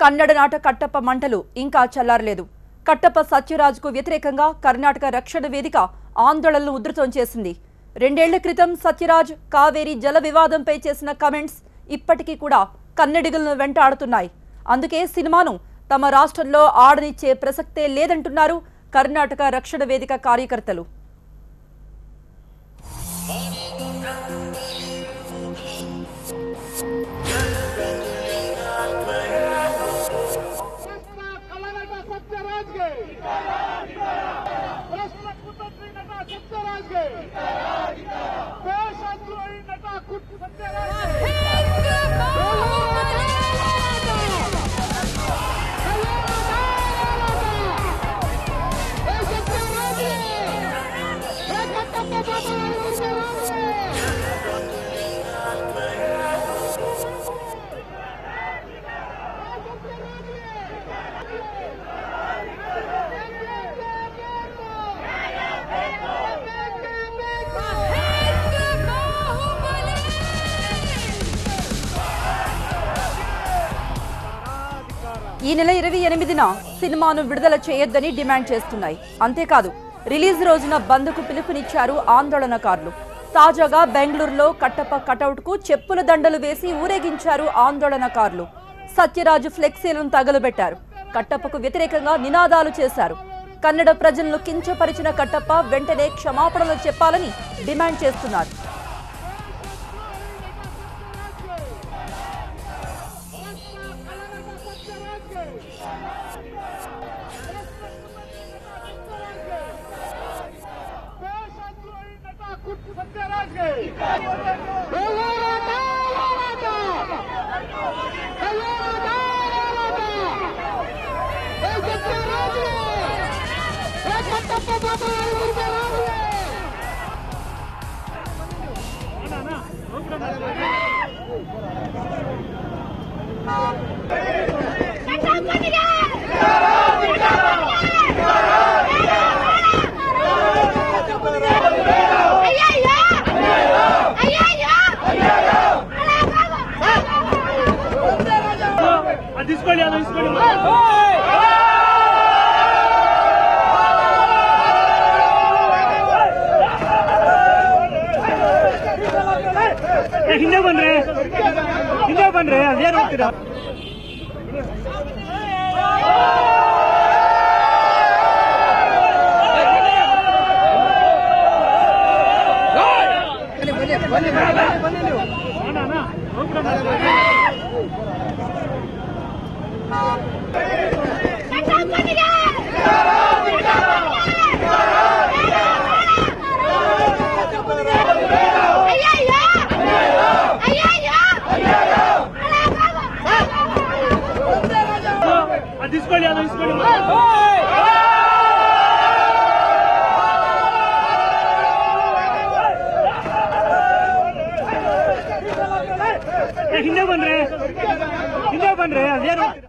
కన్నడ నాట కట్టప్ప మంటలు ఇంకా చల్లారలేదు. కట్టప్ప సత్యరాజ్కు వ్యతిరేకంగా కర్ణాటక రక్షణ వేదిక ఆందోళనలు ఉధృతం చేసింది. 2 ఏళ్ల క్రితం సత్యరాజ్ కావేరీ జల వివాదంపై చేసిన కామెంట్స్ ఇప్పటికీ కూడా కన్నడిగులను వెంటాడుతున్నాయి. అందుకే సినిమాను తమ రాష్ట్రంలో ఆడనిచ్చే ప్రసక్తే లేదంటున్నారు కర్ణాటక రక్షణ వేదిక కార్యకర్తలు. ఈ నెల 28న సినిమాను విడుదల చేయొద్దని డిమాండ్ చేస్తున్నాయి. అంతేకాదు రిలీజ్ రోజున బంద్కు పిలుపునిచ్చారు ఆందోళనకారులు. తాజాగా బెంగళూరులో కట్టప్ప కటౌట్కు చెప్పుల దండలు వేసి ఊరేగించారు ఆందోళనకారులు. సత్యరాజు ఫ్లెక్సీలను తగలబెట్టారు. కట్టప్పకు వ్యతిరేకంగా నినాదాలు చేశారు. కన్నడ ప్రజలను కించపరిచిన కట్టప్ప వెంటనే క్షమాపణలు చెప్పాలని డిమాండ్ చేస్తున్నారు. ಹಿಂದೆ ಬಂದ್ರೆ ಅದೇನು ಹೋಗ್ತೀರಾ? ಹಿಂದೆ ಬಂದ್ರೆ ಅದೇನು ಹೋಗ್ತೀರಾ?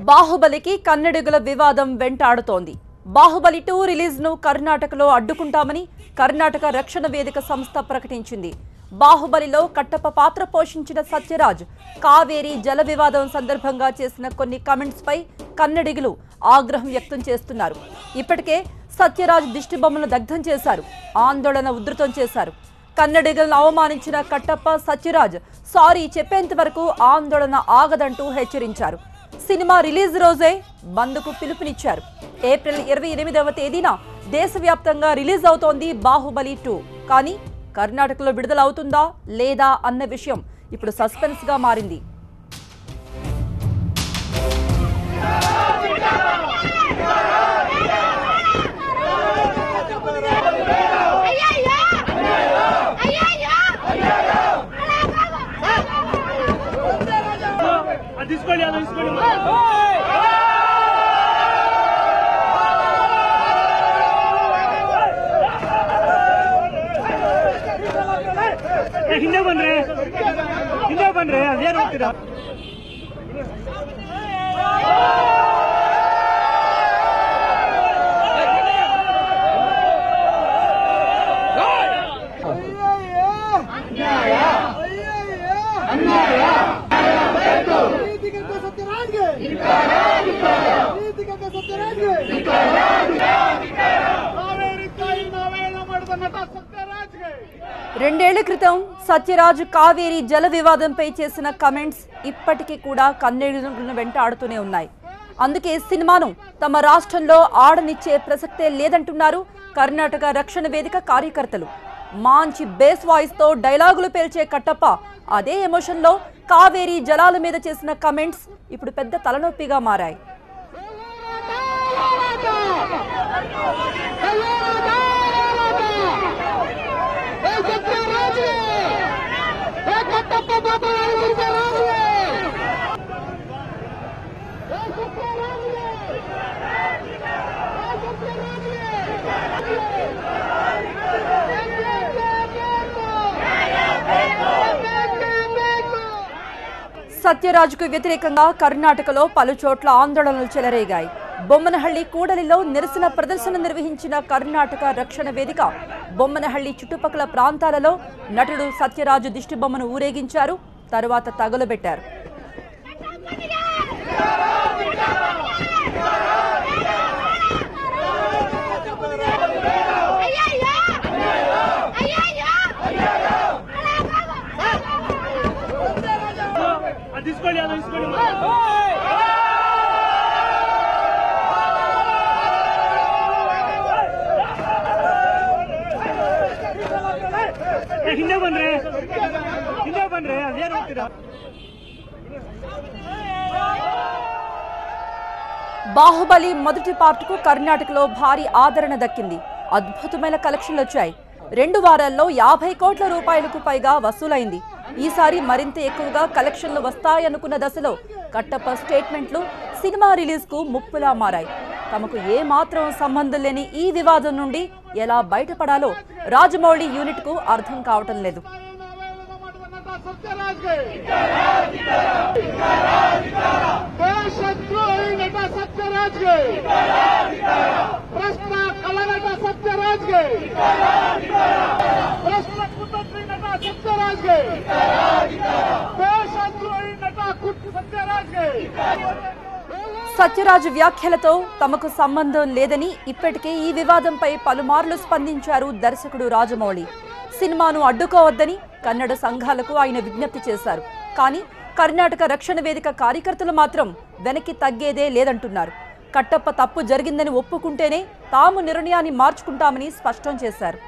బాహుబలికి కన్నడిగుల వివాదం వెంటాడుతోంది. బాహుబలి 2 రిలీజ్ ను కర్ణాటకలో అడ్డుకుంటామని కర్ణాటక రక్షణ వేదిక సంస్థ ప్రకటించింది. బాహుబలిలో కట్టప్ప పాత్ర పోషించిన సత్యరాజ్ కావేరీ జల వివాదం సందర్భంగా చేసిన కొన్ని కామెంట్స్ పై కన్నడిగులు ఆగ్రహం వ్యక్తం చేస్తున్నారు. ఇప్పటికే సత్యరాజ్ దిష్టిబొమ్మను దగ్ధం చేశారు. ఆందోళన ఉధృతం చేశారు. కన్నడిగలను అవమానించిన కట్టప్ప సత్యరాజ్ సారీ చెప్పేంత వరకు ఆందోళన ఆగదంటూ హెచ్చరించారు. సినిమా రిలీజ్ రోజే బంద్కు పిలుపునిచ్చారు. ఏప్రిల్ 28వ తేదీన దేశవ్యాప్తంగా రిలీజ్ అవుతోంది బాహుబలి 2. కానీ కర్ణాటకలో విడుదల అవుతుందా లేదా అన్న విషయం ఇప్పుడు సస్పెన్స్ గా మారింది. ಹಿಂದೆ ಬಂದ್ರೆ ಅದೇನು ಹೋಗ್ತೀರಾ? రెండేళ్ల క్రితం సత్యరాజ్ కావేరీ జల వివాదంపై చేసిన కమెంట్స్ ఇప్పటికీ కూడా కన్నడిగులను వెంటాడుతూనే ఉన్నాయి. అందుకే సినిమాను తమ రాష్ట్రంలో ఆడనిచ్చే ప్రసక్తే లేదంటున్నారు కర్ణాటక రక్షణ వేదిక కార్యకర్తలు. మంచి బేస్ వాయిస్ తో డైలాగులు పేల్చే కట్టప్ప అదే ఎమోషన్లో కావేరీ జలాల మీద చేసిన కమెంట్స్ ఇప్పుడు పెద్ద తలనొప్పిగా మారాయి. సత్యరాజ్కు వ్యతిరేకంగా కర్ణాటకలో పలు చోట్ల ఆందోళనలు చెలరేగాయి. బొమ్మనహళ్లి కూడలిలో నిరసన ప్రదర్శన నిర్వహించిన కర్ణాటక రక్షణ వేదిక బొమ్మనహళ్లి చుట్టుపక్కల ప్రాంతాలలో నటుడు సత్యరాజు దిష్టిబొమ్మను ఊరేగించారు. తరువాత తగులబెట్టారు. ಹಿಂದೆ ಬಂದ್ರೆ ಅದೇನು ಹೋಗ್ತೀರಾ? బాహుబలి మొదటి పార్ట్కు కర్ణాటకలో భారీ ఆదరణ దక్కింది. అద్భుతమైన కలెక్షన్లు వచ్చాయి. 2 వారాల్లో 50 కోట్ల రూపాయలకు పైగా వసూలైంది. ఈసారి మరింత ఎక్కువగా కలెక్షన్లు వస్తాయనుకున్న దశలో కట్టప్ప స్టేట్మెంట్లు సినిమా రిలీజ్ కు ముప్పులా మారాయి. తమకు ఏ మాత్రం సంబంధం లేని ఈ వివాదం నుండి ఎలా బయటపడాలో రాజమౌళి యూనిట్ కు అర్థం కావటం లేదు. సత్యరాజ్ వ్యాఖ్యలతో తమకు సంబంధం లేదని ఇప్పటికే ఈ వివాదంపై పలుమార్లు స్పందించారు దర్శకుడు రాజమౌళి. సినిమాను అడ్డుకోవద్దని కన్నడ సంఘాలకు ఆయన విజ్ఞప్తి చేశారు. కానీ కర్ణాటక రక్షణ వేదిక కార్యకర్తలు మాత్రం వెనక్కి తగ్గేదే లేదంటున్నారు. కట్టప్ప తప్పు జరిగిందని ఒప్పుకుంటేనే తాము నిర్ణయాన్ని మార్చుకుంటామని స్పష్టం చేశారు.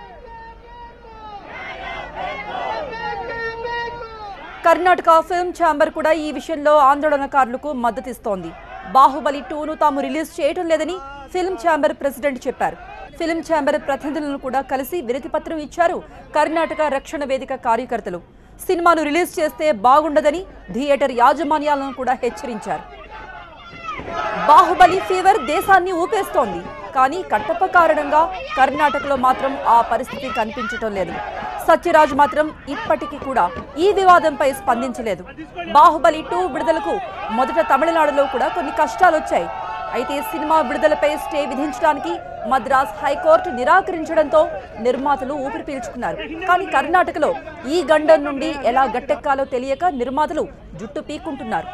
కర్ణాటక ఫిల్మ్ ఛాంబర్ కూడా ఈ విషయంలో ఆందోళనకారులకు మద్దతిస్తోంది. బాహుబలి 2ను తాము రిలీజ్ చేయడం లేదని ఫిల్మ్ ఛాంబర్ ప్రెసిడెంట్ చెప్పారు. ఫిల్మ్ ఛాంబర్ ప్రతినిధులను కూడా కలిసి వినతి పత్రం ఇచ్చారు కర్ణాటక రక్షణ వేదిక కార్యకర్తలు. సినిమాను రిలీజ్ చేస్తే బాగుండదని థియేటర్ యాజమాన్యాలను కూడా హెచ్చరించారు. బాహుబలి ఫీవర్ దేశాన్ని ఊపేస్తోంది. కానీ కట్టప్ప కారణంగా కర్ణాటకలో మాత్రం ఆ పరిస్థితి కనిపించటం లేదు. సత్యరాజ్ మాత్రం ఇప్పటికీ కూడా ఈ వివాదంపై స్పందించలేదు. బాహుబలి 2 విడుదలకు మొదట తమిళనాడులో కూడా కొన్ని కష్టాలు వచ్చాయి. అయితే సినిమా విడుదలపై స్టే విధించడానికి మద్రాస్ హైకోర్టు నిరాకరించడంతో నిర్మాతలు ఊపిరి పీల్చుకున్నారు. కానీ కర్ణాటకలో ఈ గండం నుండి ఎలా గట్టెక్కాలో తెలియక నిర్మాతలు జుట్టు పీక్కుంటున్నారు.